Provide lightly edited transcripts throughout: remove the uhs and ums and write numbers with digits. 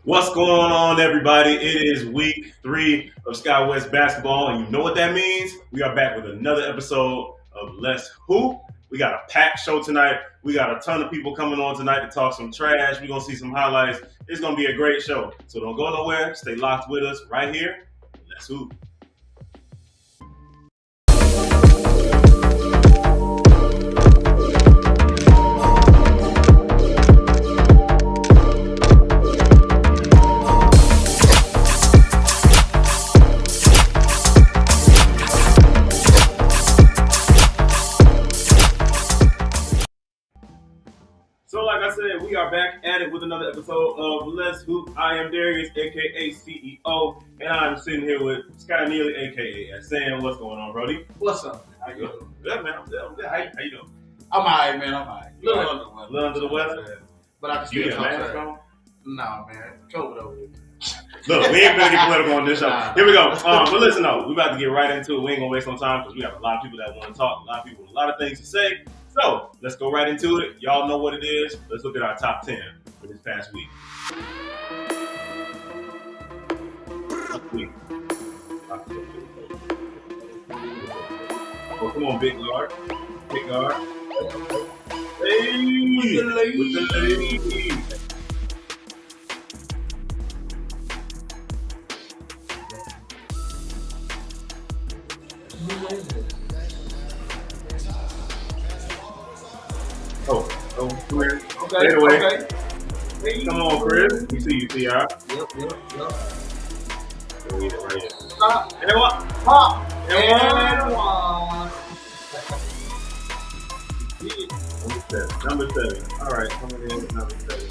What's going on, everybody? It is week 3 of SkyWest basketball, and you know what that means? We are back with another episode of Let's Hoop. We got a packed show tonight. We got a ton of people coming on tonight to talk some trash. We're going to see some highlights. It's going to be a great show. So don't go nowhere. Stay locked with us right here. Let's Hoop. So, like I said, we are back at it with another episode of Let's Hoop. I am Darius, aka CEO, and I'm sitting here with Sky Neely, aka Sam. What's going on, Brody? What's up? How you doing? Good, man. I'm good. How you doing? I'm alright, man. I'm alright. You Little alright? under the weather. Little under the weather? But I can You still got a talk mask trash. on? Nah, man. COVID over here. Look, we ain't gonna get political on this show. Nah. Here we go. But listen, though, we about to get right into it. We ain't gonna waste no time because we have a lot of people that want to talk, a lot of people with a lot of things to say. So let's go right into it. Y'all know what it is. Let's look at our top 10 for this past week. Oh, come on, big guard. Big guard. Hey, With the ladies. With the ladies. Chris. Okay. Fade away. Okay. Hey. Come on, Chris. We see you, TR. Yep. We'll get it right here. Stop. And what? Pop. And one. Number 7. All right, coming in with number 7.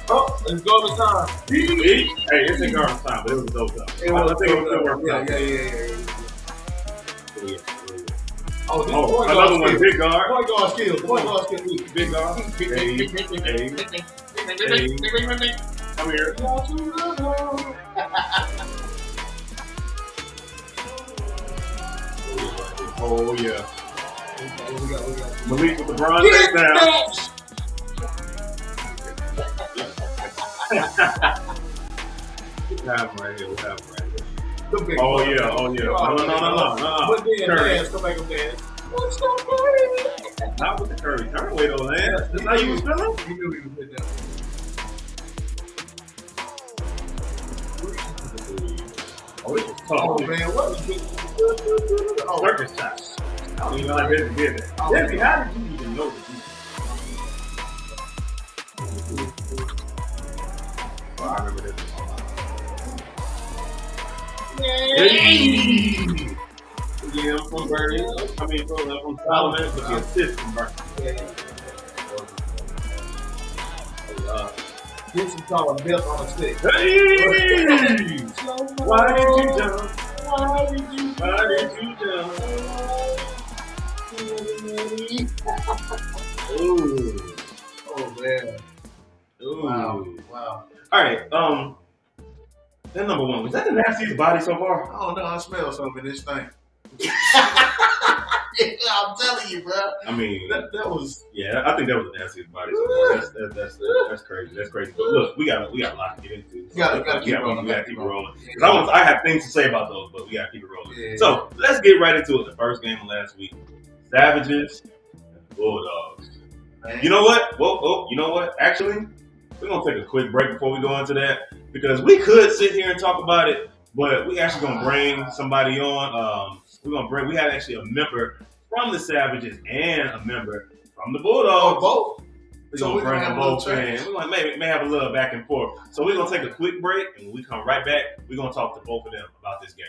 Oh, it's garbage time. Hey, it's in garbage time, but it was dope though. I think it was still working out. Yeah. Oh, this Oh, another one, big guard. Point guard skills. Big guard. Come here. Oh, yeah. Malik with the bronze touchdown. We'll have him right here. Oh, yeah. No. But then, Curry. dance, come back and dance. What's up, Not with the Curry. Turn away though, man. That's how you was feeling? You knew he was hitting that. Oh, this is tough. Oh, man, what is this? Oh, Circus time. I don't even know how Desi did it. Desi, how did you even know this? Oh, I remember this. Hey! Yeah, I'm from Bernie. From Solomon, but the assist from Bernie. Get some tall and belt on a stick. Hey! Why did you jump? Why did you jump? Ooh. Oh, man. Ooh. Wow. All right. That number 1, was that the nastiest body so far? I don't know. I smell something in this thing. I'm telling you, bro. I mean, That was. yeah, I think that was the nastiest body so far. That's crazy. That's crazy. But look, we got a lot to get into. We gotta keep rolling. We gotta keep it rolling. Because I have things to say about those, but we gotta keep it rolling. Yeah. So let's get right into it. The first game of last week, Savages and Bulldogs. Man. You know what? Whoa, you know what? Actually, we're gonna take a quick break before we go into that because we could sit here and talk about it, but we actually gonna bring somebody on. We have actually a member from the Savages and a member from the Bulldogs. Both? We're So gonna we're bring gonna them have a both little in. chat. We're gonna may have a little back and forth. So we're gonna take a quick break, and when we come right back, we're gonna talk to both of them about this game.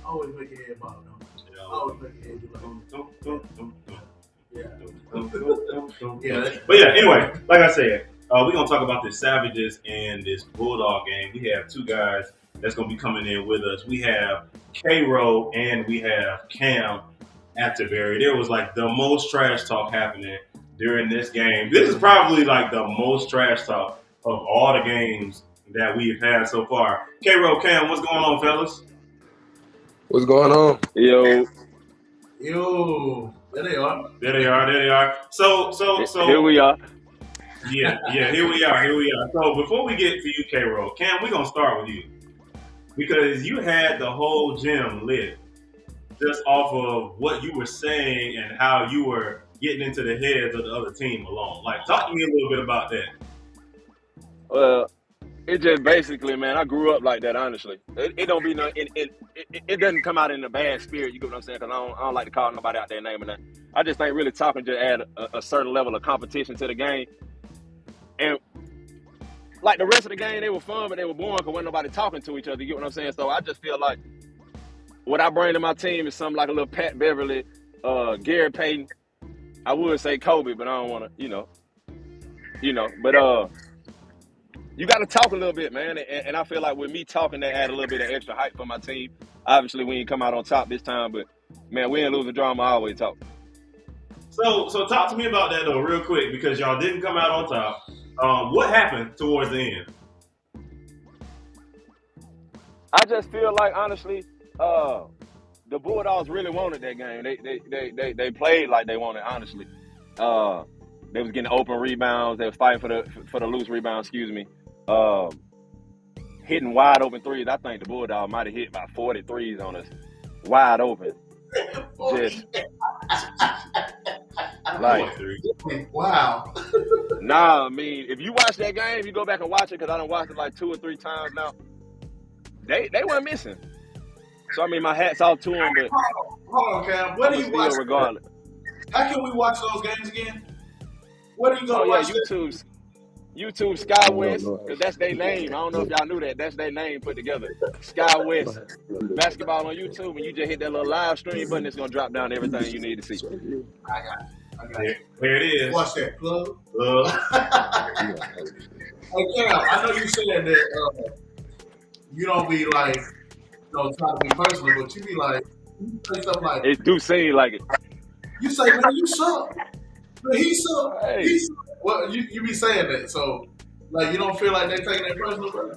Always make your head bob, though. Always make your head do like. Yeah. But yeah, anyway, like I said, we're gonna talk about the Savages and this Bulldog game. We have two guys that's gonna be coming in with us. We have K-Row and we have Cam. Atterbury. There was like the most trash talk happening during this game. This is probably like the most trash talk of all the games that we've had so far. K-Roll, Cam, what's going on, fellas? What's going on? Yo, There they are. There they are. So here we are. Yeah, here we are. So before we get to you, K-Roll, Cam, we're gonna start with you. Because you had the whole gym lit just off of what you were saying and how you were getting into the heads of the other team alone. Like, talk to me a little bit about that. Well, it just basically, man, I grew up like that, honestly. It don't be no, it doesn't come out in a bad spirit, you get what I'm saying? Because I don't like to call nobody out their name and that. I just think really talking to add a certain level of competition to the game. And like the rest of the game, they were fun, but they were boring because wasn't nobody talking to each other, you get what I'm saying? So I just feel like what I bring to my team is something like a little Pat Beverly, Gary Payton. I would say Kobe, but I don't want to, but you got to talk a little bit, man. And I feel like with me talking, they add a little bit of extra hype for my team. Obviously, we ain't come out on top this time, but man, we ain't lose a drama. I always talk. So talk to me about that though, real quick, because y'all didn't come out on top. What happened towards the end? I just feel like honestly, the Bulldogs really wanted that game. They played like they wanted. Honestly, they was getting open rebounds. They was fighting for the loose rebounds. Excuse me. Hitting wide open threes. I think the Bulldogs might have hit about 40 threes on us, wide open. Just like Wow. nah. I mean, if you watch that game, you go back and watch it because I done watched it like 2 or 3 times now. They weren't missing. So I mean, my hat's off to them, but Hold on, Cam. Where do you watch? regardless? How can we watch those games again? Where do you go to watch that? YouTube Sky West, because that's their name. I don't know if y'all knew that. That's their name put together. Sky West basketball on YouTube. When you just hit that little live stream button, it's gonna drop down everything you need to see. I got it. There it is. Watch that plug. Hey, Cam, I know you said that you don't be like, trying to be personal, but you be like, you say something like, It do seem like it. you say, man, you suck. Man, he suck. Hey. He suck. Well, you be saying that, so like you don't feel like they taking it personal, bro?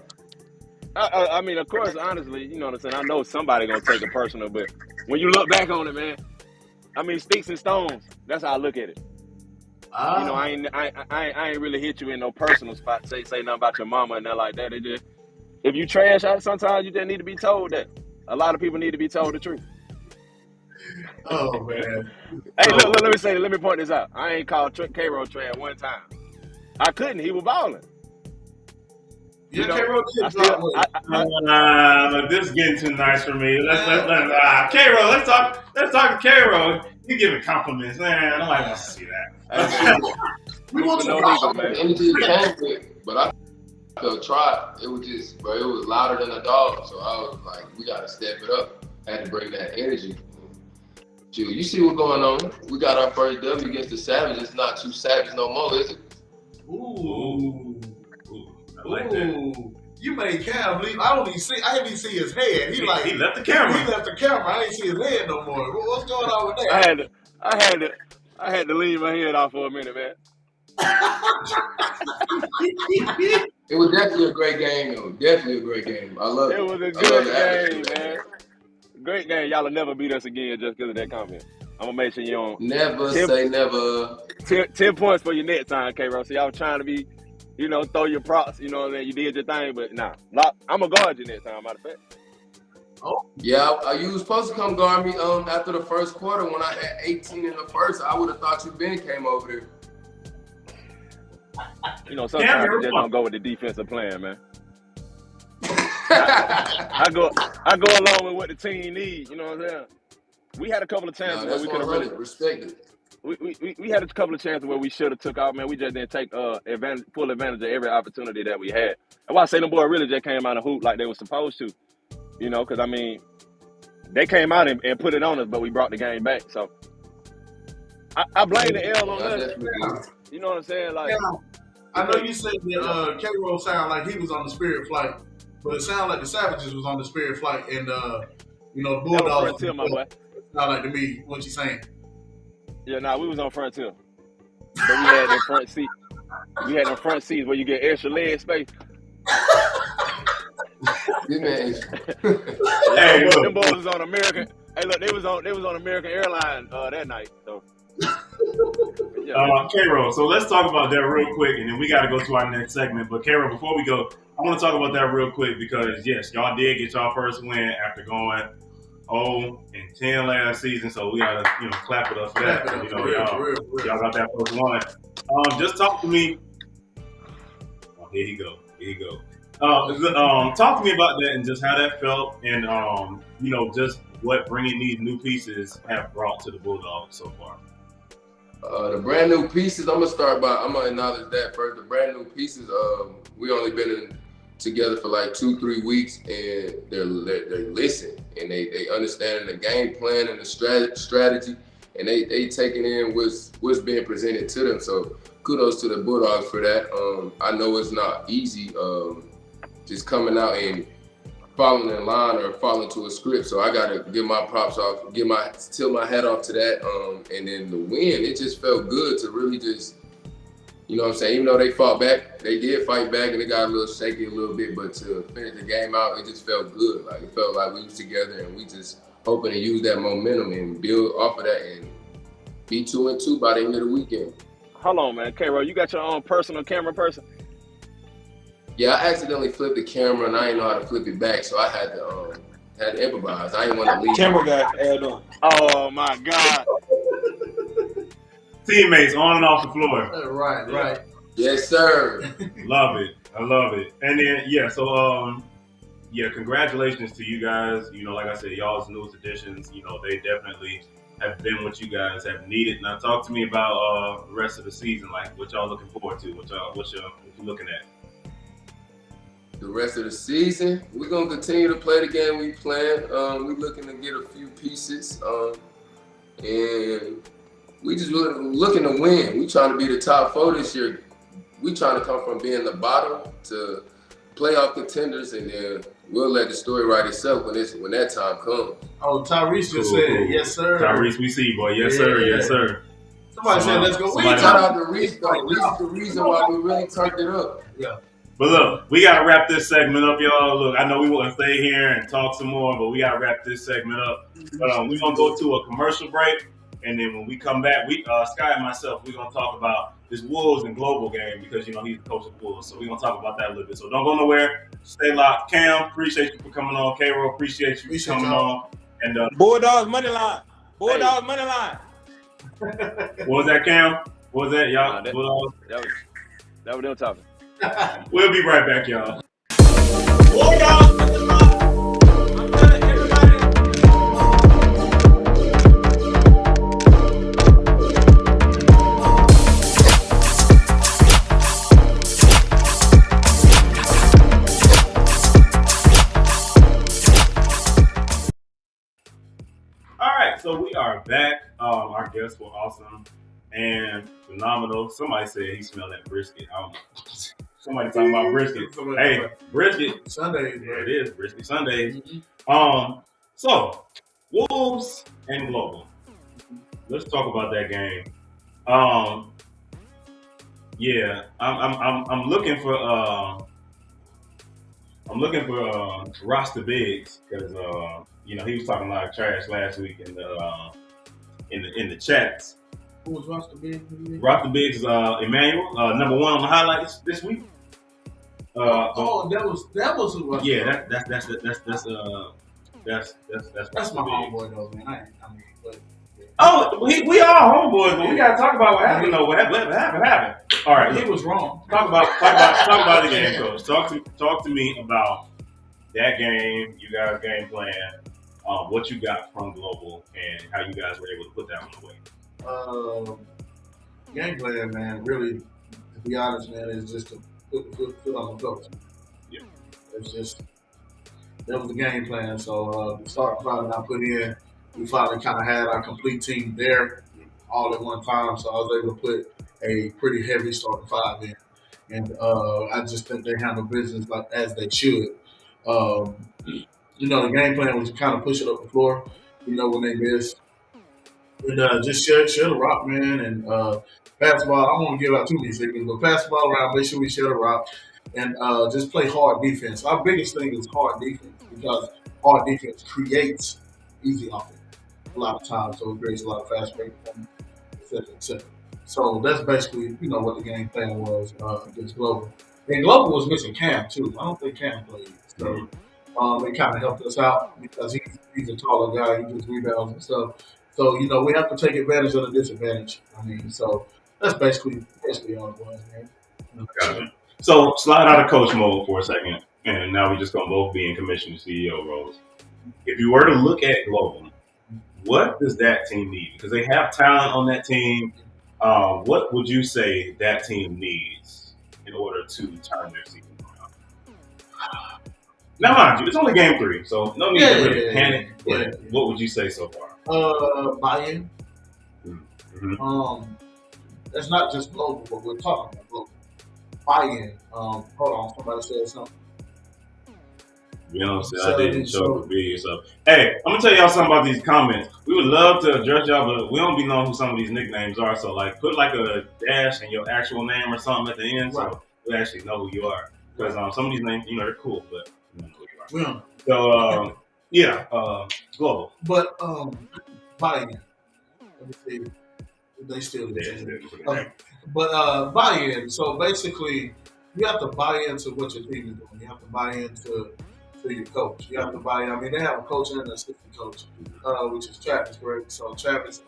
I mean, of course, honestly, you know what I'm saying. I know somebody gonna take it personal, but when you look back on it, man, I mean, sticks and stones. That's how I look at it. You know, I ain't really hit you in no personal spot. Say nothing about your mama and nothing like that. It just, if you trash out, sometimes you just need to be told that. A lot of people need to be told the truth. Oh man. Hey, look, let me point this out. I ain't called K-Roll trash one time. I couldn't. He was balling. Yeah, You know, K-Roll I did still, drop one. Look, this is getting too nice for me. Let's K-Roll. Let's talk to K-Roll. You giving compliments, man. Nobody wants to see that. We want to no know. reason, man. Energy came with, but I felt tried. It was just, bro, it was louder than a dog. So I was like, we gotta step it up. I had to bring that energy. Dude, you see what's going on? We got our first W against the Savage. It's not too savage no more, is it? Ooh. I like that. Ooh. You made Cam leave. I didn't even see his head. He left the camera. He left the camera. I didn't see his head no more. What's going on with that? I had to leave my head off for a minute, man. It was definitely a great game, though. Definitely a great game. I love it. It was a I good love the game, atmosphere. man. Great game. Y'all will never beat us again just because of that comment. I'm gonna make sure you don't. Never Tim- say never. 10 points for your next time, K-Roll. So y'all trying to be, throw your props. You know what I mean? You did your thing, but nah. I'm gonna guard you next time, matter of fact. Yeah, you was supposed to come guard me after the first quarter when I had 18 in the first. I would have thought you been came over there. Sometimes you just don't go with the defensive plan, man. I go along with what the team needs. You know what I'm saying? We had a couple of chances where That's we could have 100. really. Respect it. We had a couple of chances where we should have took off, man. We just didn't take full advantage of every opportunity that we had. That's why I say them boys really just came out of hoop like they were supposed to. Because I mean, they came out and put it on us, but we brought the game back. So I blame the L on us. You know what I'm saying? Like, Yeah. I know you said that K-Roll sounded like he was on the Spirit flight, but it sounded like the Savages was on the Spirit flight, and that was Bulldogs. Frontier, my boy. Sound like to me what you saying. Yeah, nah, we was on Frontier, but we had them front seat. We had them front seats where you get extra leg space. This man is. Hey, them look. boys was on American. Hey, look, they was on American Airlines that night. So, yeah. K-Ro, so let's talk about that real quick, and then we got to go to our next segment. But K-Ro, before we go, I want to talk about that real quick because, yes, y'all did get y'all first win after going 0-10 last season. So we got to, clap it up for that. Y'all got that first one. Just talk to me. Oh, here you go. Talk to me about that and just how that felt, and just what bringing these new pieces have brought to the Bulldogs so far. The brand new pieces, I'm gonna acknowledge that first. The brand new pieces, we only been together for like 2-3 weeks, and they listen and they understanding the game plan and the strategy, and they taking in what's being presented to them. So kudos to the Bulldogs for that. I know it's not easy, just coming out and following in line or following to a script. So I gotta give my props off, tilt my hat off to that. And then the win, it just felt good to really just, you know what I'm saying? Even though they fought back, they did fight back and it got a little shaky a little bit, but to finish the game out, it just felt good. Like it felt like we was together and we just hoping to use that momentum and build off of that and be 2-2 by the end of the weekend. Hold on, man. K-Ro, you got your own personal camera person? Yeah, I accidentally flipped the camera and I didn't know how to flip it back, so I had to improvise. I didn't want to leave. Camera guy, add on. Oh my God. Teammates on and off the floor. Right. Yes, sir. Love it. I love it. And then, so, congratulations to you guys. Like I said, y'all's newest additions, they definitely have been what you guys have needed. Now, talk to me about the rest of the season, like what y'all looking forward to, what you looking at. The rest of the season, we're gonna continue to play the game we planned. We're looking to get a few pieces, and we just looking to win. We trying to be the top 4 this year. We trying to come from being the bottom to playoff contenders, and then we'll let the story write itself when that time comes. Oh, Tyrese just said, yes, sir. Tyrese, we see you, boy. Yes, sir. Yes, sir. Somebody said, let's go. Shout out to Reese, though. Reese is the reason why we really turned it up. Yeah. But look, we got to wrap this segment up, y'all. Look, I know we want to stay here and talk some more, but we got to wrap this segment up. We're going to go to a commercial break, and then when we come back, Sky and myself, we're going to talk about this Wolves and Global game because, he's the coach of the Wolves. So we're going to talk about that a little bit. So don't go nowhere. Stay locked. Cam, appreciate you for coming on. K-Ro, appreciate you for coming on. And Bulldogs money line. Bulldogs money line. What was that, Cam? What was that, y'all? Bulldogs? That was them talking. We'll be right back, y'all. Bulldogs money line. I'm telling everybody. All right, so we are back. Our guests were awesome and phenomenal. Somebody said he smelled that brisket. I don't know. Somebody talking about brisket. Hey, brisket. Sunday. Yeah, it is brisket Sundays. So Wolves and Global. Let's talk about that game. I'm looking for Rasta Biggs because he was talking a lot of trash last week in the chats. Who was Rasta Biggs? Rasta Biggs is Emmanuel, number 1 on the highlights this week. That was who was. Yeah, that's my homeboy though, man. But oh, we are homeboys, but we gotta talk about what happened. What happened? All right, he was wrong. Talk about the game, coach. Talk to me about that game. You guys' game plan. What you got from Global and how you guys were able to put that on the way. Game plan, man. Really, to be honest, man, is just to put on the coach. Yeah, it's just that was the game plan. So the starting five I put in, we finally kind of had our complete team there all at one time. So I was able to put a pretty heavy starting 5 in, and I just think they handle business like as they should. The game plan was to kind of push it up the floor. When they miss, And just share the rock, man. And basketball, I don't want to give out too many secrets, but basketball around, make sure we share the rock and just play hard defense. Our biggest thing is hard defense because hard defense creates easy offense a lot of times, so it creates a lot of fast break, et cetera, et cetera. So that's basically, what the game plan was against Global. And Global was missing Cam too. I don't think Cam played. So it kind of helped us out because he's a taller guy. He gets rebounds and stuff. So, we have to take advantage of the disadvantage. I mean, so that's basically all it was, man. Gotcha. So slide out of coach mode for a second, and now we're just gonna both be in commissioner CEO roles. If you were to look at Global, what does that team need? Because they have talent on that team. What would you say that team needs in order to turn their season around? Now, mind you, it's only game 3, so no need to really panic. But what would you say so far? Buy-in. Mm-hmm. That's not just Global, but we're talking about Global. Buy-in. Hold on, somebody said something. I didn't show the video. So, hey, I'm gonna tell y'all something about these comments. We would love to address y'all, but we don't be knowing who some of these nicknames are. So, like, put like a dash and your actual name or something at the end, so we actually know who you are. Because some of these names, they're cool, but we don't know who you are. So, Global. But buy-in. Let me see. They still do. But buy-in. So basically, you have to buy into what your team is doing. You have to buy into your coach. You have to buy in. I mean, they have a coach and an assistant coach, which is Travis, correct? So Travis,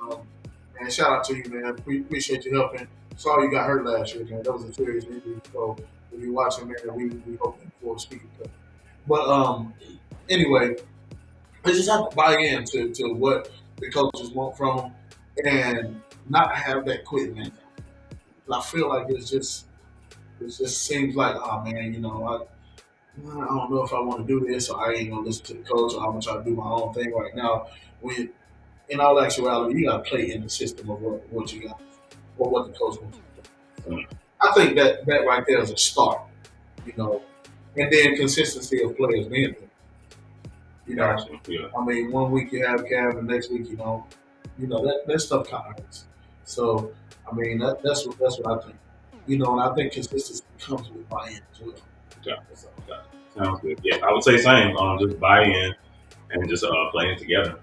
man, shout out to you, man. We appreciate you helping. Sorry you got hurt last year, man. That was a serious injury. So if you're watching, man, we hope for a speedy cut. But anyway, they just have to buy in to what the coaches want from them and not have that quit mentality. I feel like it just seems like, oh man, I don't know if I want to do this, or I ain't gonna listen to the coach, or I'm gonna try to do my own thing right now. When in all actuality, you gotta play in the system of what you got or what the coach wants you to do. I think that right there is a start, and then consistency of players being there. I mean, one week you have Cam, the next week that stuff kind of hurts. So I mean that's what I think. And I think consistency comes with buy-in as well. Okay. Sounds good. Yeah, I would say same. Just buy in and just playing together.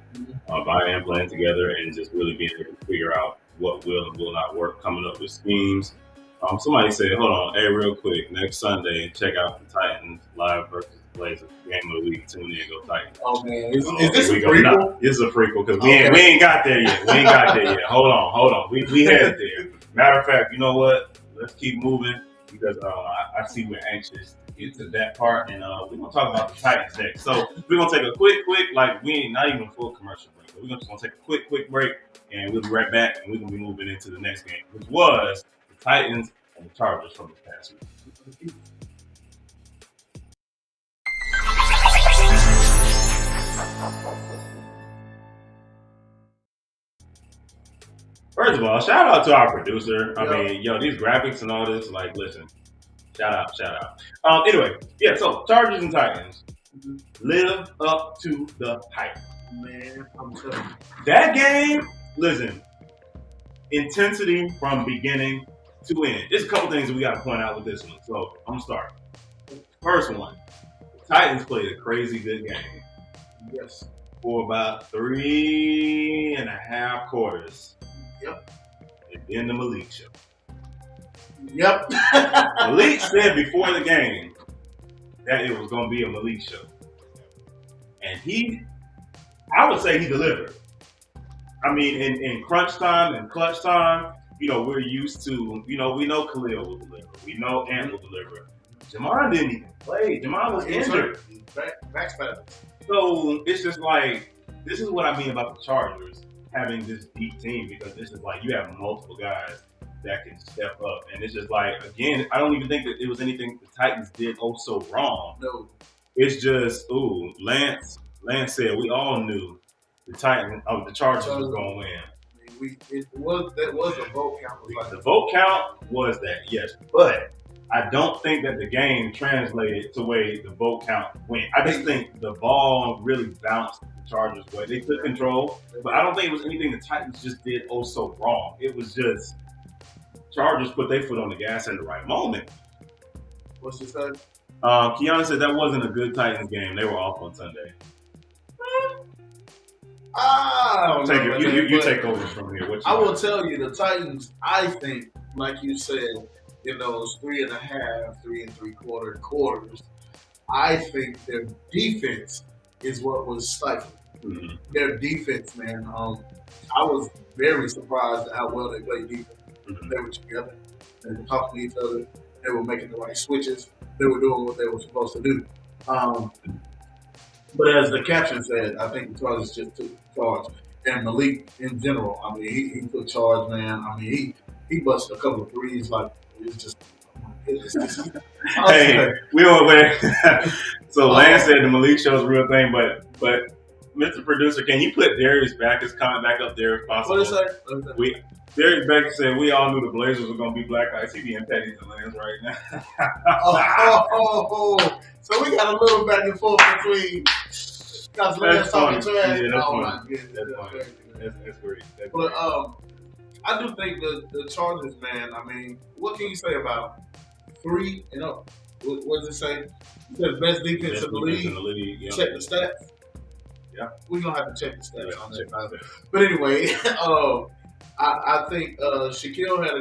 Buy in, playing together, and just really being able to figure out what will and will not work. Coming up with schemes. Somebody said, "Hold on, hey, real quick. Next Sunday, check out the Titans live versus Blazers game of the week. Tune in, go Titans." Oh man, is this a prequel? This is a prequel because we ain't got there yet. Hold on. We headed there. Matter of fact, you know what? Let's keep moving because I see we're anxious to get to that part, and we're gonna talk about the Titans next. So we're gonna take a quick, like we ain't not even full commercial break, but we're just gonna take a quick break, and we'll be right back, and we're gonna be moving into the next game, which was the Titans and the Chargers from this past week. First of all, shout out to our producer. I mean, these graphics and all this, like, listen, shout out. Anyway, so Chargers and Titans live up to the hype. Man, I'm telling you. That game, listen, intensity from beginning to end. There's a couple things that we got to point out with this one. So I'm going to start. First one, the Titans played a crazy good game. Yes. For about 3.5 quarters. Yep. And then the Malik show. Yep. Malik said before the game that it was going to be a Malik show. And I would say he delivered. I mean, in crunch time and clutch time, we're used to, we know Khalil will deliver. We know Ant will deliver. Jamar didn't even play. Jamar was injured. Back spasms. So it's just like, this is what I mean about the Chargers having this deep team, because this is like you have multiple guys that can step up. And it's just like, again, I don't even think that it was anything the Titans did so wrong. No. It's just, Lance said we all knew the Chargers was going to win. That was a vote count. The vote count was that, yes. But I don't think that the game translated to the way the vote count went. I just think the ball really bounced Chargers way. They took control, but I don't think it was anything the Titans just did so wrong. It was just Chargers put their foot on the gas in the right moment. What's it say? Keanu said that wasn't a good Titans game. They were off on Sunday. I don't Take know, it. man, You but take over from here. What you I will got? tell you, the Titans, I think, like you said, in those 3.5, 3 3/4 quarters, I think their defense is what was stifling. Mhm. Their defense, man. I was very surprised at how well they played defense. Mhm. They were together. They were talking to each other. They were making the right switches. They were doing what they were supposed to do. But as the caption said, I think the Chargers just took charge. And Malik, in general, I mean, he took charge, man. I mean, he busted a couple of threes. Like, it's just, it's just Hey, we all aware. So Lance said the Malik show's a real thing, but Mr. Producer, can you put Darius Backus comment back up there if possible? What is that? Darius Backus said we all knew the Blazers were gonna be Black Ice. He being petty to Lance right now. So we got a little back and forth between guys Lance talking trash. Yeah, that's Oh, funny. my goodness. That's funny. That's great. That's But great. I do think the Chargers, man. I mean, what can you say about 3-0? What does it say? It says best defense in the league. Yeah. Check the stats. Yeah. We're gonna have to check the stats on Check that. that. But anyway, I think Shaquille had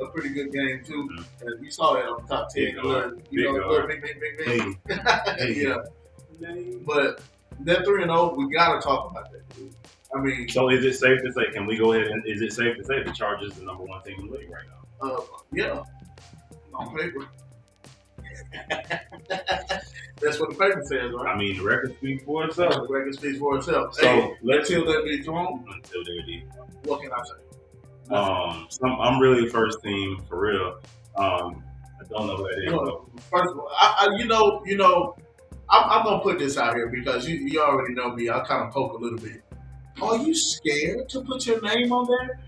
a pretty good game too. Mm-hmm. And you saw that on the top 10. Big guard. Big. Hey. Yeah. But that 3-0, we gotta talk about that. I mean, So is it safe to say? Can we go ahead and is it safe to say the Chargers are the number one team in the league right now? yeah, on paper. That's what the paper says, right? I mean, the record speaks for itself. The record speaks for itself. So Hey, let's until that be thrown, until they're deep. what can I say? I'm really first team for real. I don't know who that is. Well, first of all, I'm gonna put this out here because you already know me. I kind of poke a little bit. Are you scared to put your name on there?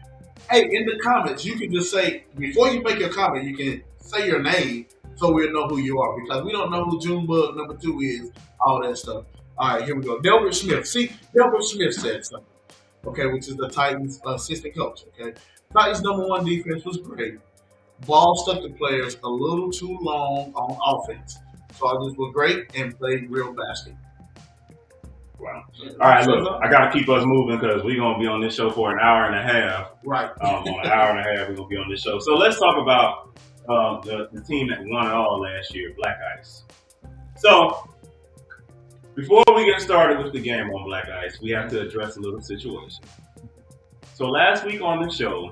Hey, in the comments, you can just say before you make your comment, you can say your name so we'll know who you are because we don't know who Junebug number 2 is. All that stuff. All right, here we go. Delbert Smith. See, Delbert Smith said something. Okay, which is the Titans' assistant coach. Okay, Titans' number 1 defense was great. Ball stuck to players a little too long on offense. Chargers were great and played real basketball. Wow. All right, look, I gotta keep us moving because we're gonna be on this show for an hour and a half. Right. On an hour and a half, we're gonna be on this show. So let's talk about the team that won it all last year, Black Ice. So before we get started with the game on Black Ice, we have to address a little situation. So last week on the show,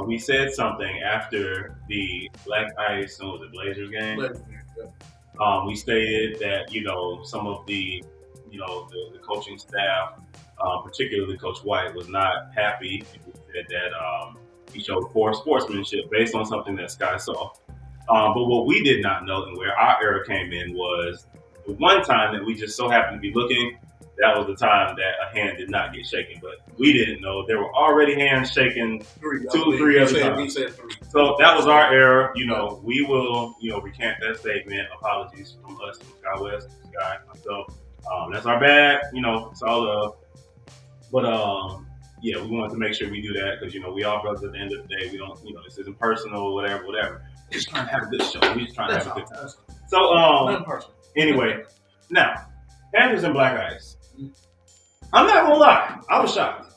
we said something after the Black Ice, what was it, Blazers game? We stated that, some of the coaching staff, particularly Coach White, was not happy. He said that he showed poor sportsmanship based on something that Sky saw. But what we did not know and where our error came in was the one time that we just so happened to be looking, that was the time that a hand did not get shaken. But we didn't know there were already hands shaken 2 or 3 other times. He said 3. So that was our error. We will, recant that statement. Apologies from us, from Sky West, Sky, myself. That's our bad. It's all love. But we wanted to make sure we do that because we all brothers at the end of the day. We don't, this isn't personal, whatever. We're just trying to have a good show. We're just trying to have a good time. So anyway, now Panthers and Black Ice. I'm not gonna lie, I was shocked.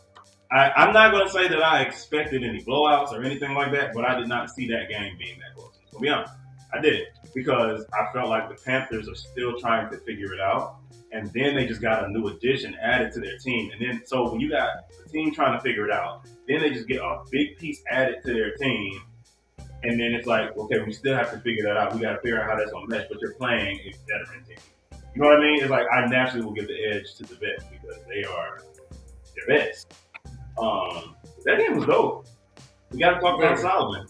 I'm not gonna say that I expected any blowouts or anything like that, but I did not see that game being that close. To be honest, I didn't because I felt like the Panthers are still trying to figure it out. And then they just got a new addition added to their team. And then, so when you got the team trying to figure it out, then they just get a big piece added to their team. And then it's like, okay, we still have to figure that out. We got to figure out how that's going to mesh, but you're playing a veteran team. You know what I mean? It's like, I naturally will give the edge to the vets because they are their best. That game was dope. We got to talk about Solomon.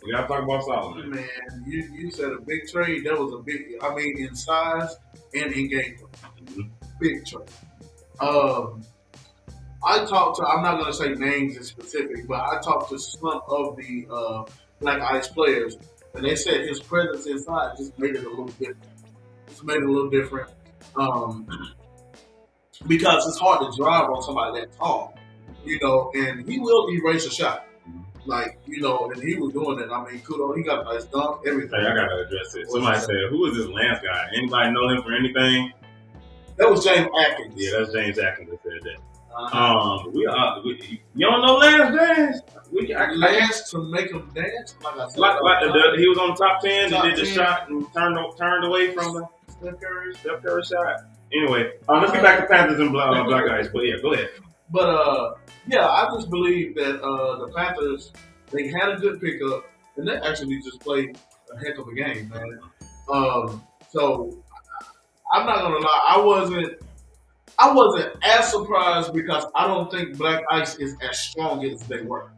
Man, you said a big trade. That was a big, in size and in game. Big trade. I talked to, I'm not going to say names in specific, but I talked to some of the Black Ice players, and they said his presence inside just made it a little different. because it's hard to drive on somebody that tall, and he will erase a shot. And he was doing it. I mean, kudos. He got a nice dunk, everything. Hey, I gotta address it. Somebody said, "Who is this Lance guy? Anybody know him for anything?" That was James Atkins. Yeah, that's James Atkins that said that. You don't know Lance James? Lance to make him dance. Like I said, He was on top 10. Top He did the 10. shot and turned away from the Steph Curry shot. Anyway, let's get back to Panthers and Black Ice. But yeah, go ahead. But I just believe that the Panthers, they had a good pickup, and they actually just played a heck of a game, man. So I'm not gonna lie, I wasn't as surprised because I don't think Black Ice is as strong as they were.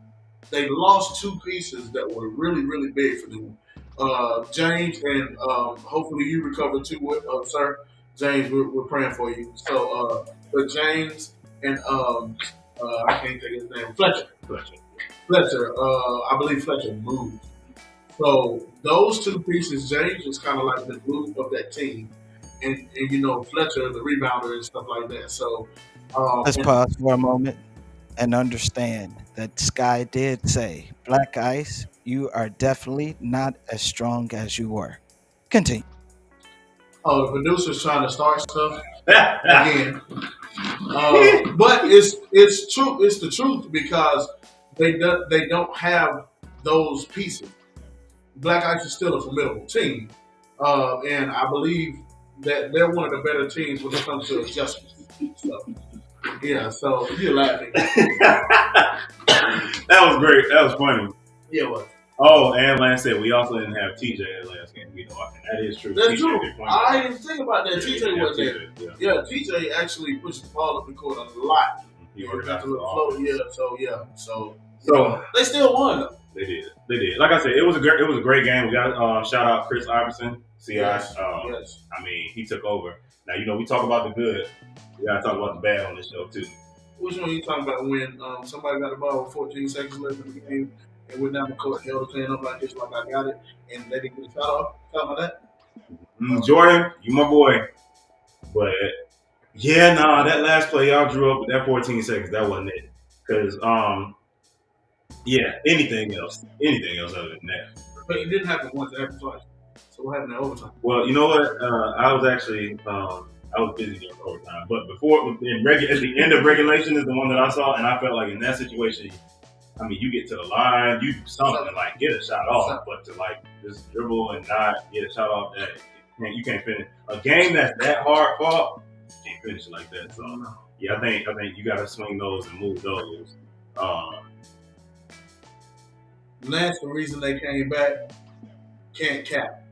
They lost two pieces that were really, really big for them. James, and hopefully you recover too, sir. James, we're praying for you. So, but James and I can't think of his name. Fletcher. I believe Fletcher moved. So those two pieces, James was kind of like the glue of that team, and Fletcher, the rebounder and stuff like that. So let's pause for a moment and understand that Sky did say, Black Ice, you are definitely not as strong as you were. Continue. Oh, the producer's trying to start stuff again. But it's true. It's the truth because they don't have those pieces. Black Ice is still a formidable team, and I believe that they're one of the better teams when it comes to adjustments. So, yeah. So you're laughing. That was great. That was funny. Yeah, what? Oh, and Lance said we also didn't have TJ at last game. That is true. That's TJ true. did point I didn't think about that. TJ wasn't there. Yeah. Yeah, TJ actually pushed the ball up the court a lot. He Got organized the the little offense. flow. So So they still won though. They did. Like I said, it was a great game. We got shout out Chris Iverson, CI. Yes. I mean, he took over. Now we talk about the good. We gotta talk about the bad on this show too. Which one are you talking about? When somebody got the ball with 14 seconds left in the game and went down the court, held the hand up like this, like I got it, and they didn't get a shot off? Talking about that? Jordan, you my boy. But yeah, that last play y'all drew up with that 14 seconds, that wasn't it. Because anything else other than that. But it didn't happen once, it happened twice. So what happened in overtime? Well, you know what? I was actually I was busy during overtime, but at the end of regulation is the one that I saw, and I felt like in that situation, I mean, you get to the line, you do something like get a shot off, but to like just dribble and not get a shot off, that you can't finish a game that's that hard fought. You can't finish it like that. So yeah, I think you got to swing those and move those. And that's the reason they came back. Can't cap.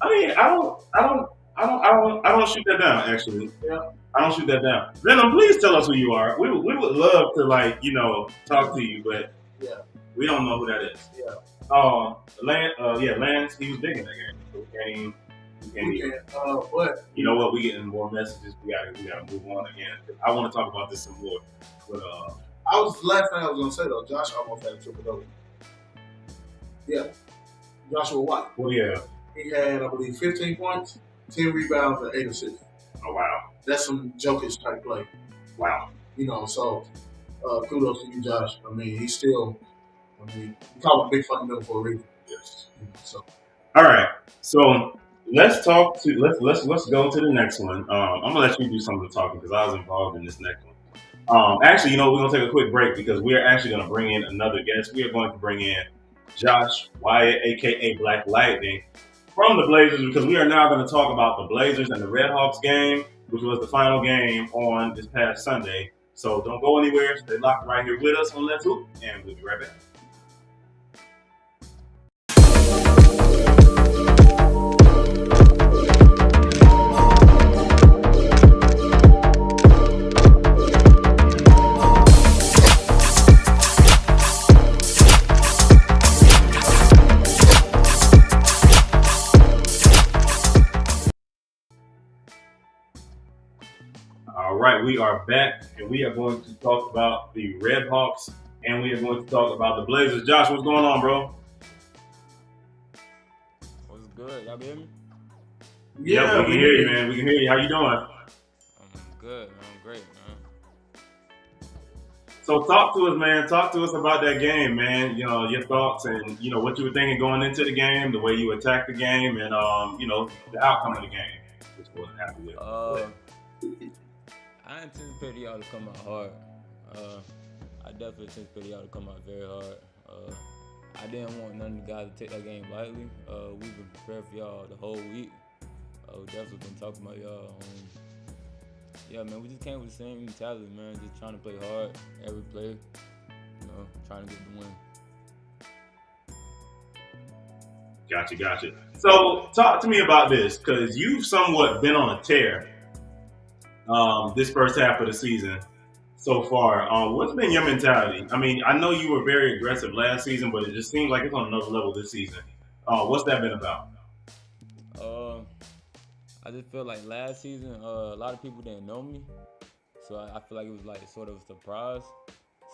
I mean, I don't shoot that down. Actually, Yeah. I don't shoot that down. Venom, please tell us who you are. We would love to talk to you, but Yeah. we don't know who that is. Yeah. Lance, he was big in that game. So we can't even. But You know what? We getting more messages. We gotta move on again. I want to talk about this some more. But last thing I was gonna say though, Josh almost had a triple double. Yeah. Joshua White. well, yeah. He had, I believe, 15 points, 10 rebounds, and 8 assists. Oh wow, That's some Jokic type play. wow. So kudos to you, Josh. I mean, he's still, we call him big fundamental for a reason. Yes. So All right. So let's go to the next one. I'm gonna let you do some of the talking because I was involved in this next one. Actually, we're gonna take a quick break because we're actually gonna bring in another guest. We are going to bring in Josh Wyatt, aka Black Lightning, from the Blazers, because we are now going to talk about the Blazers and the Red Hawks game, which was the final game on this past Sunday. So don't go anywhere. Stay locked right here with us on Let's Hoop, and we'll be right back. All right, we are back, and we are going to talk about the Red Hawks, and we are going to talk about the Blazers. Josh, what's going on, bro? What's good? Y'all hear me? Yeah, we can hear you, man. We can hear you. How you doing? I'm good, man. I'm great, man. So talk to us, man. Talk to us about that game, man. You know, your thoughts and, you know, what you were thinking going into the game, the way you attacked the game, and, you know, the outcome of the game, which I wasn't happy with. I anticipated y'all to come out hard. I definitely anticipated y'all to come out very hard. I didn't want none of the guys to take that game lightly. We've been prepared for y'all the whole week. We definitely been talking about y'all. Yeah, man, we just came with the same mentality, man. Just trying to play hard every play. You know, trying to get the win. Gotcha. So talk to me about this, because you've somewhat been on a tear this first half of the season so far. What's been your mentality? I mean, I know you were very aggressive last season, but it just seems like it's on another level this season. What's that been about? I just feel like last season, a lot of people didn't know me, so I feel like it was like sort of a surprise.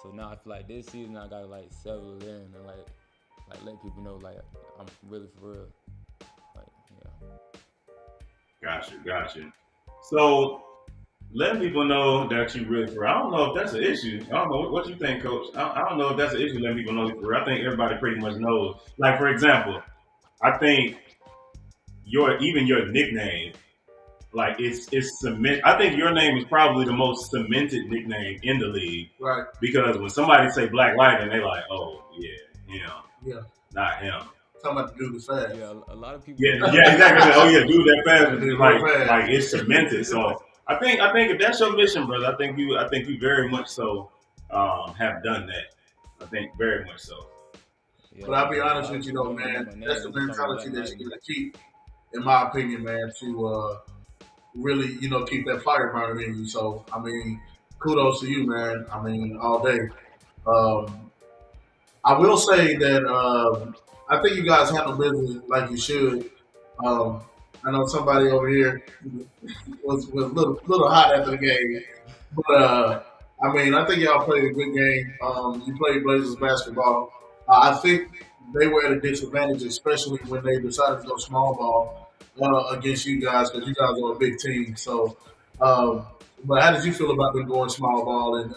So now I feel like this season I gotta like settle in and like let people know like I'm really for real. Like, yeah. Gotcha. So letting people know that you really for real. I don't know if that's an issue. I don't know what you think, Coach. I don't know if that's an issue letting people know you for real. I think everybody pretty much knows. Like, for example, I think your nickname, like it's cement. I think your name is probably the most cemented nickname in the league. Right. Because when somebody say Black Lightning, they like, oh yeah, him. Yeah. Not him. Talking about the dude that's fast. Yeah, a lot of people. Yeah, exactly. Oh yeah, dude, that fast. Dude, Like it's cemented. So I think if that's your mission, brother, I think you very much so have done that. I think very much so. Yeah, But I'll be honest with you though, man. That's the mentality that you gotta keep, in my opinion, man, to really, you know, keep that fire burning in you. So I mean, kudos to you, man. I mean, all day. I will say that I think you guys handle business like you should. I know somebody over here was a little hot after the game, but I mean, I think y'all played a good game. You played Blazers basketball. I think they were at a disadvantage, especially when they decided to go small ball against you guys, because you guys are a big team. So, but how did you feel about them going small ball, and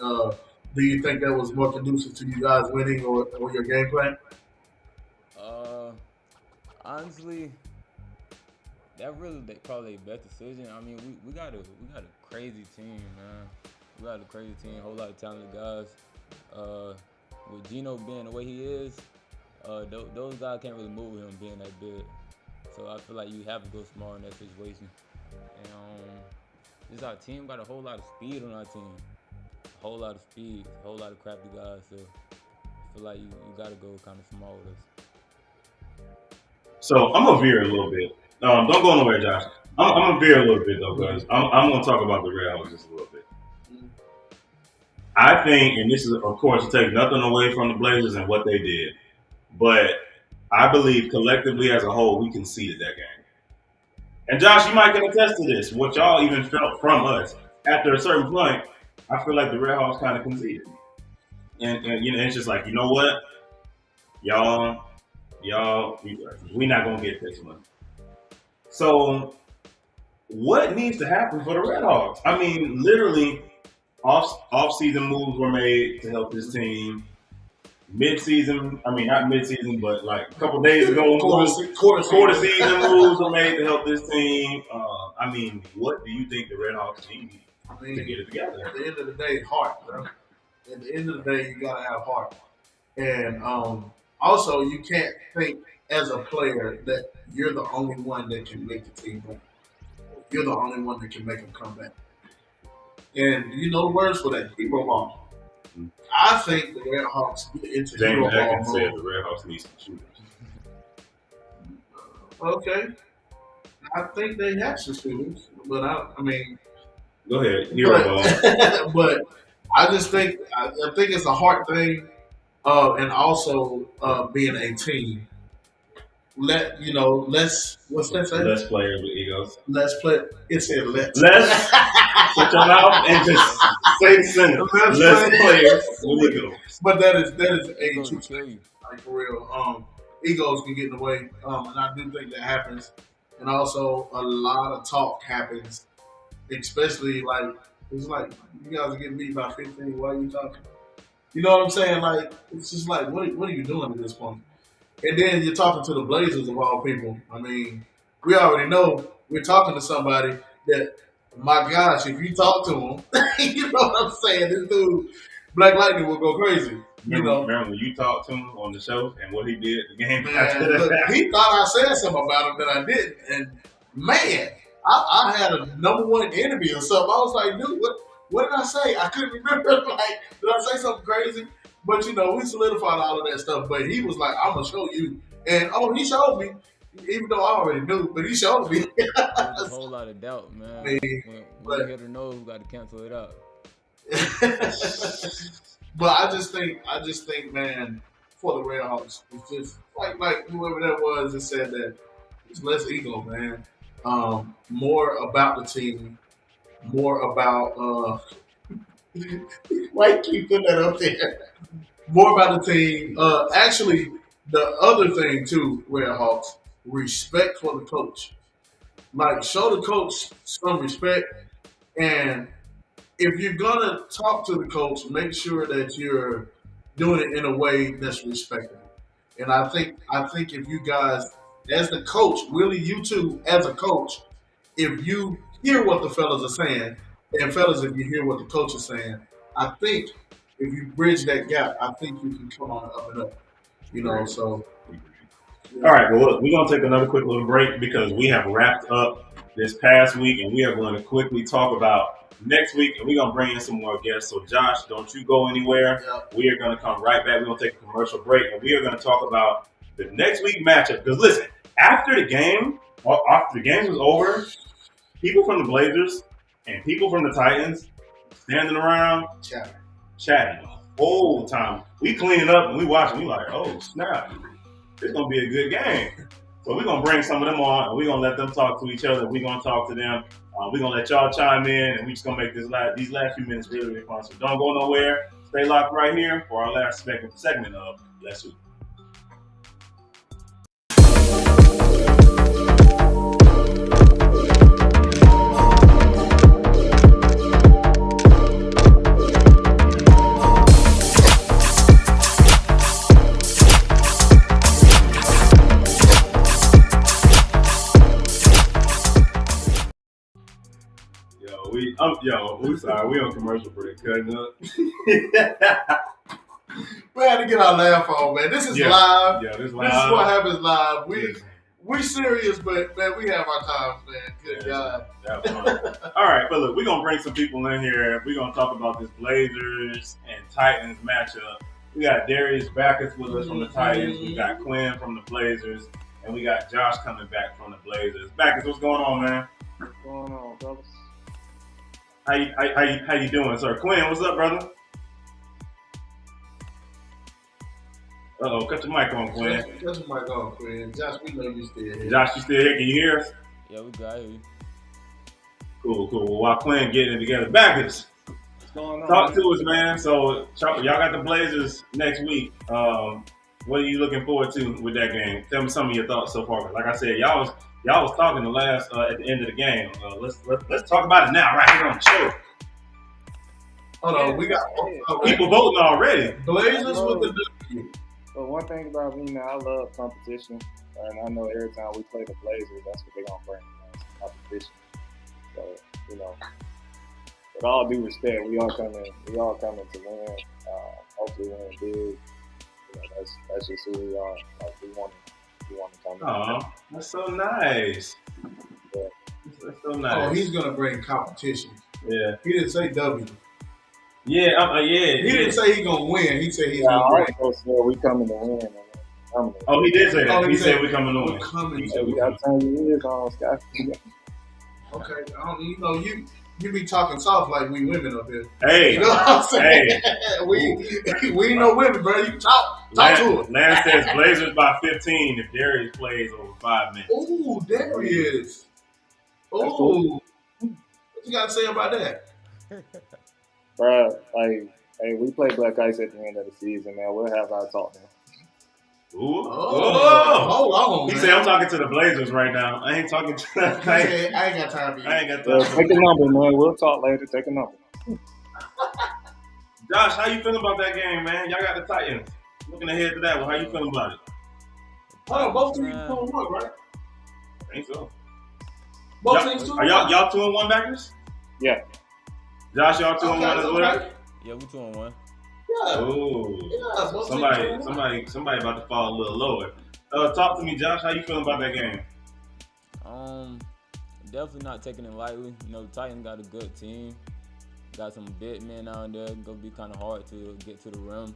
do you think that was more conducive to you guys winning or your game plan? Honestly, that really probably the best decision. I mean, we got a crazy team, man. We got a crazy team, a whole lot of talented guys. With Gino being the way he is, those guys can't really move with him being that big. So I feel like you have to go small in that situation. And this our team got a whole lot of speed on our team. A whole lot of speed, a whole lot of crafty guys. So I feel like you got to go kind of small with us. So I'm gonna veer a little bit. Don't go nowhere, Josh. I'm gonna veer a little bit though, because I'm gonna talk about the Red Hawks just a little bit. I think, and this is of course to take nothing away from the Blazers and what they did, but I believe collectively as a whole we conceded that game. And Josh, you might can attest to this. What y'all even felt from us after a certain point, I feel like the Red Hawks kind of conceded, and you know it's just like, you know what, y'all, we not gonna get this one. So, what needs to happen for the Red Hawks? I mean, literally, off-season moves were made to help this team. Mid-season, I mean, not mid-season, but like a couple days ago, quarter season moves were made to help this team. I mean, what do you think the Red Hawks need to get it together? At the end of the day, heart, bro. At the end of the day, you gotta have heart. And also, you can't think as a player that you're the only one that can make the team win. You're the only one that can make them come back. And you know the words for that? Hero ball. I think the Red Hawks get into James hero ball Atkins said mode. the Red Hawks need some shooters. Okay. I think they have some shooters, but I mean, Go ahead, hero ball. but I just think I think it's a heart thing, and also being a team. What's that say? Less players with egos. Let's play. It said let's. Let's shut your mouth and just say the sentence. Less players with egos. But that is a Egos true will kill you. like for real. Egos can get in the way, and I do think that happens. And also, a lot of talk happens, especially like It's like you guys are getting beat by 15. Why are you talking? You know what I'm saying? Like it's just like what are you doing at this point? And then you're talking to the Blazers of all people. I mean, we already know we're talking to somebody that, my gosh, if you talk to him, you know what I'm saying? This dude, Black Lightning, will go crazy. You know, Remember when you talked to him on the show and what he did the game man, after look, that? he thought I said something about him that I didn't. And man, I had a #1 interview or something. I was like, dude, what did I say? I couldn't remember. Like, did I say something crazy? But you know, we solidified all of that stuff. But he was like, I'm gonna show you. And he showed me, even though I already knew, but he showed me. There's a whole lot of doubt, man. Man, When you hit or no, we got to cancel it out. But I just think, man, for the Redhawks, it's just like whoever that was that said that it's less ego, man. More about the team, more about why you keep putting that up there? More about the team. Actually, the other thing too, Redhawks, respect for the coach. Like show the coach some respect, and if you're gonna talk to the coach, make sure that you're doing it in a way that's respectful. And I think if you guys, as the coach, really you two as a coach, if you hear what the fellas are saying, and fellas, if you hear what the coach is saying, I think if you bridge that gap, I think you can come on up and up. You know, so. All right, well, look, we're going to take another quick little break because we have wrapped up this past week, and we are going to quickly talk about next week, and we're going to bring in some more guests. So, Josh, don't you go anywhere. Yep. We are going to come right back. We're going to take a commercial break, and we are going to talk about the next week matchup. Because, listen, after the game was over, people from the Blazers and people from the Titans standing around chatting the whole time. We cleaning up, and we watching. We like, oh, snap. It's going to be a good game. So we're going to bring some of them on, and we're going to let them talk to each other. We're going to talk to them. We're going to let y'all chime in, and we're just going to make these last few minutes really, really fun. So don't go nowhere. Stay locked right here for our last segment of Let's Hoop. We sorry, we on commercial break, cutting up. We had to get our laugh on, man. This is live. Yeah, this is This is what happens live. Yes. We serious, but man, we have our times, man. Good God. That was fun. All right, but look, we're gonna bring some people in here. We're gonna talk about this Blazers and Titans matchup. We got Darius Backus with us from the Titans. We got Quinn from the Blazers, and we got Josh coming back from the Blazers. Backus, what's going on, man? What's going on, fellas? How you doing, sir? Quinn, what's up, brother? Cut your mic on, Quinn. Cut your mic on, Quinn. Josh, we know you still here. Josh, you still here? Can you hear us? Yeah, we got you. Cool. Well, while Quinn getting it together, Backus, What's going on? talk to us, man. So, y'all got the Blazers next week. What are you looking forward to with that game? Tell me some of your thoughts so far. Like I said, y'all was talking the last at the end of the game. Let's talk about it now, right here on the show. Hold on, we got People voting already. Blazers with the W. But one thing about me, man, I love competition, and I know every time we play the Blazers, that's what they're gonna bring, man, competition. So, you know, with all due respect, we all coming to win. Hopefully, win big. You know, that's just who we are. Like we want to come. Oh, that's so nice. Yeah. That's so nice. Oh, he's gonna bring competition. Yeah. He didn't say W. Yeah. He didn't say he's gonna win. He said he's Yeah, gonna bring. I also said we coming to win. Man. Oh, he did say that. Oh, he said we're coming We're on. coming He to said We we got coming. 10 years on, Scott. Okay, you know you be talking soft like we women up here. Hey, You know what I'm saying? we ain't no women, bro. You talk to us. Lance says Blazers by 15 if Darius plays over 5 minutes. Ooh, there he is. Ooh, what you got to say about that? Bro, like, hey, we play Black Ice at the end of the season, man. We'll have our talk now. Ooh. Hold on. He man. said, I'm talking to the Blazers right now. I ain't talking to I ain't got time for you. I ain't got Yeah, time. take a number, man. We'll talk later. Take a number. Josh, how you feeling about that game, man? Y'all got the Titans. Looking ahead to that one, how you feeling about it? Hold on, both teams 2-1, right? I think so. Both teams 2-1. Are y'all 2-1 backers? Yeah. Josh, y'all 2-1 as well? Okay. Yeah, we 2-1. Yeah. Ooh. Yeah, both teams 2-1. Somebody about to fall a little lower. Talk to me, Josh. How you feeling about that game? Definitely not taking it lightly. You know, the Titans got a good team. Got some big men out there. Gonna be kind of hard to get to the rim.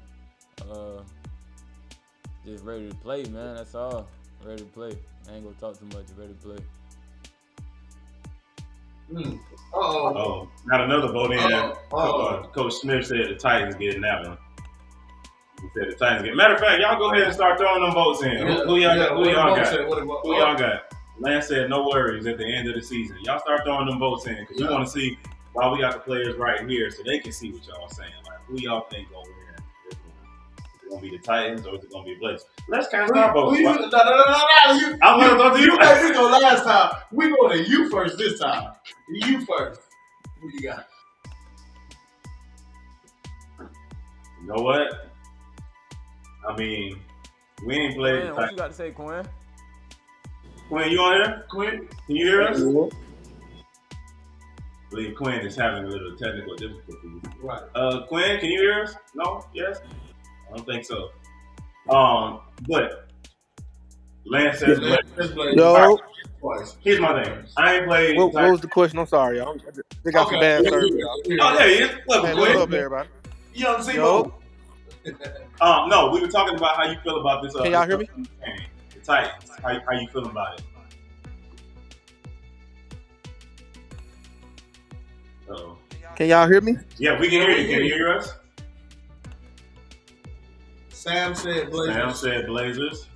Just ready to play, man. That's all. Ready to play. I ain't gonna talk too much. Ready to play. Oh, got another vote in. Coach Smith said the Titans getting that one. He said the Titans get. Matter of fact, y'all go ahead and start throwing them votes in. Who y'all got? Who y'all got? Lance said no worries at the end of the season. Y'all start throwing them votes in because we want to see why we got the players right here so they can see what y'all saying. Like, who y'all think gonna win? Is it gonna be the Titans or is it gonna be the Blazers? Let's kind of start voting. No. I'm gonna go to you. You think we go last time? We go to you first this time. You first. Who you got? You know what? I mean, we ain't played. Quinn, what you got to say, Quinn? Quinn, you on here? Quinn, can you hear us? Yeah. I believe Quinn is having a little technical difficulties. Right. Quinn, can you hear us? No? Yes? I don't think so. But Lance says Yo, here's my thing. I ain't played. what was the question? I'm sorry, y'all. They got some bad service, y'all. Oh, there he is. What's Hey, up, what's Quinn? up, everybody? You don't see Yo. No, we were talking about how you feel about this. Can y'all hear me? The Titans. How you feeling about it? Uh-oh. Can y'all hear me? Yeah, we can hear you. Can you hear us? Sam said Blazers. Sam said Blazers.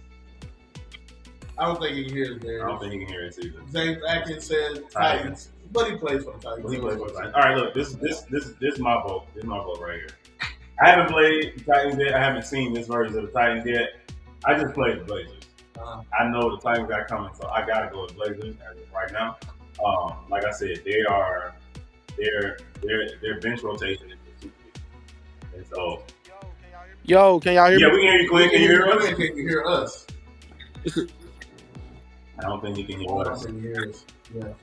I don't think he can hear us I there. don't think he can hear us either. James Atkins said Titans. But he plays for the Titans. He plays for the Titans. All right, look, this is my vote. This is my vote right here. I haven't played the Titans yet. I haven't seen this version of the Titans yet. I just played the Blazers. I know the Titans got coming, so I gotta go with Blazers as of right now. Like I said, their bench rotation is super big. And so Yo, can y'all hear me? yeah, we can hear you, Quinn. Can you hear us? Can you hear us? I don't think he can hear I don't us. think he hears. Yeah.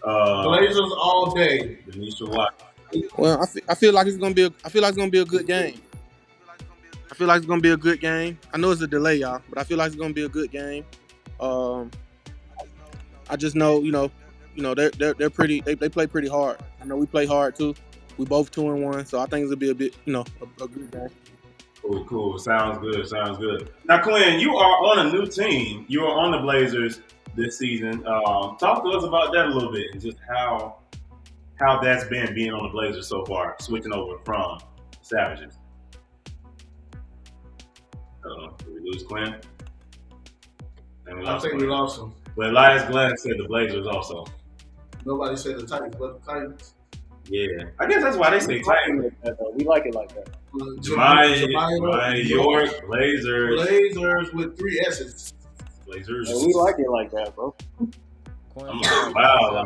Blazers all day. Denisha Watt. Well, I feel like it's gonna be a good game. I feel like it's gonna be a good game. I know it's a delay, y'all, but I feel like it's gonna be a good game. I just know, they're pretty. They play pretty hard. I know we play hard too. We both 2-1, so I think it'll be a bit, a good game. Cool. Sounds good. Now, Quinn, you are on a new team. You are on the Blazers this season. Talk to us about that a little bit and just how that's been being on the Blazers so far, switching over from Savages. Did we lose Quinn? I think we lost him. But Elias Glenn said the Blazers also. Nobody said the Titans, but the Titans. Yeah. I guess that's why they say Titans. We like it like that. My York Blazers. Blazers with 3 S's. Blazers. Yeah, we like it like that, bro. Wow.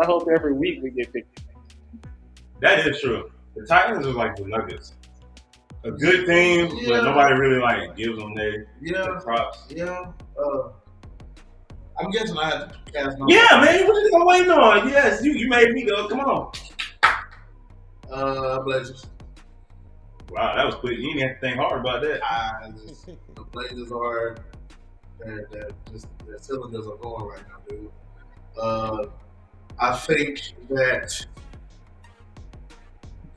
I hope every week we get picked. That is true. The Titans are like the Nuggets. A good team, but nobody really gives them their props. Yeah. I'm guessing I have to cast my Yeah, man. What you waiting on? Yes, you made me go. Come on. Blazers. Wow, that was quick. You didn't have to think hard about that. The Blazers are their cylinders are going right now, dude. I think that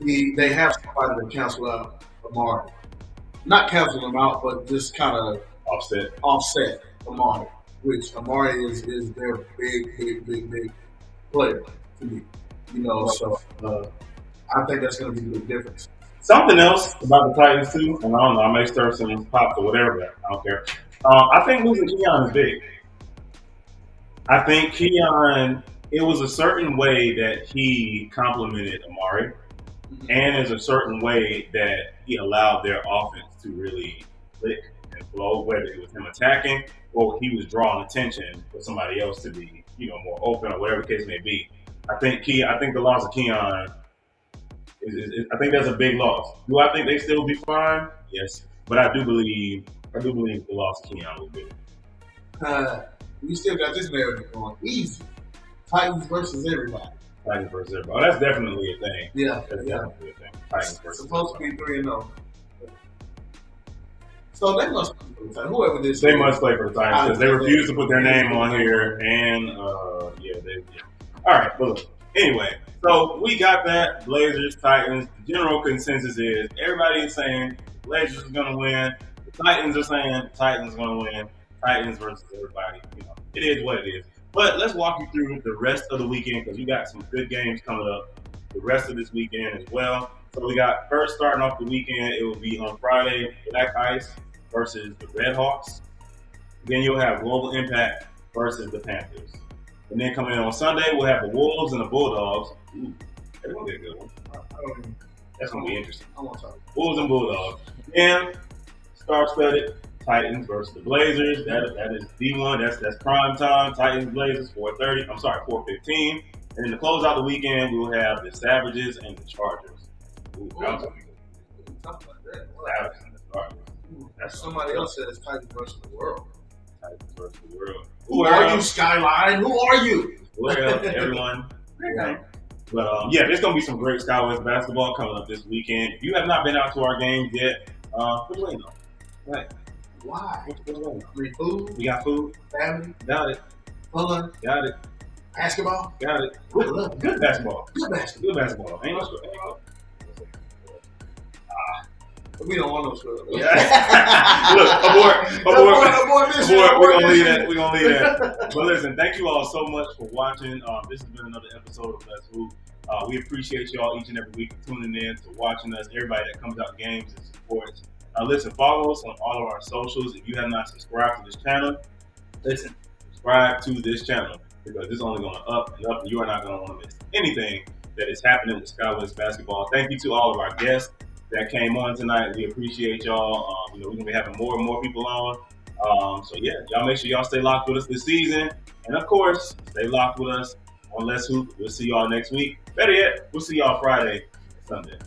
they have somebody to cancel out Amari. Not cancel him out, but just kind of offset Amari. Which Amari is their big player to me. So I think that's going to be the big difference. Something else about the Titans too, and I don't know, I may stir some pops or whatever, but I don't care. I think losing Keon is big. I think Keon, it was a certain way that he complimented Amari and there's a certain way that he allowed their offense to really click and flow, whether it was him attacking or he was drawing attention for somebody else to be, more open or whatever the case may be. I think the loss of Keon, I think that's a big loss. Do I think they still be fine? Yes, but I do believe the loss of Keon will be. We still got this narrative going easy. Titans versus everybody. Titans versus everybody. Oh, that's definitely a thing. Yeah, That's definitely a thing. Titans versus supposed to be 3-0. So they must play for the Titans. Whoever this They is. must play for the Titans because they refuse to put their name on here. And All right, but look. Anyway, so we got that. Blazers, Titans. The general consensus is everybody is saying Blazers is going to win. The Titans are saying Titans are going to win. Titans versus everybody. It is what it is. But let's walk you through the rest of the weekend because we got some good games coming up the rest of this weekend as well. So we got first starting off the weekend, it will be on Friday, Black Ice versus the Red Hawks. Then you'll have Global Impact versus the Panthers. And then coming in on Sunday, we'll have the Wolves and the Bulldogs. Ooh, that's going to be a good one. That's going to be interesting. I want to talk. Wolves and Bulldogs. And star-studded Titans versus the Blazers. That is D1. That's prime time. Titans Blazers 4:15. And then to close out the weekend, we will have the Savages and the Chargers. Ooh, that was Something like that. Savages and the Chargers. That's Somebody else said it's Titans versus the world. Titans versus the world. Who are you, Skyline? Who are you? Well, everyone. But there's gonna be some great Sky West basketball coming up this weekend. If you have not been out to our games yet, what you waiting on? Right. Why? What you waiting on? Free food, We got food. family, Got it. fun, Got it. basketball. Got it. I love it. Good basketball. Good basketball. Good basketball. Ain't no. We don't want no scrub. Yeah. Look, abort. mission. We're gonna leave that. But listen, thank you all so much for watching. This has been another episode of Let's Hoop. We appreciate y'all each and every week for tuning in, to watching us, everybody that comes out to games and supports. Listen, follow us on all of our socials. If you have not subscribed to this channel, listen, subscribe to this channel because it's only going up and up, and you are not going to want to miss anything that is happening with Sky West basketball. Thank you to all of our guests that came on tonight. We appreciate y'all. We're going to be having more and more people on. Y'all make sure y'all stay locked with us this season. And of course, stay locked with us on Let's Hoop. We'll see y'all next week. Better yet, we'll see y'all Friday and Sunday.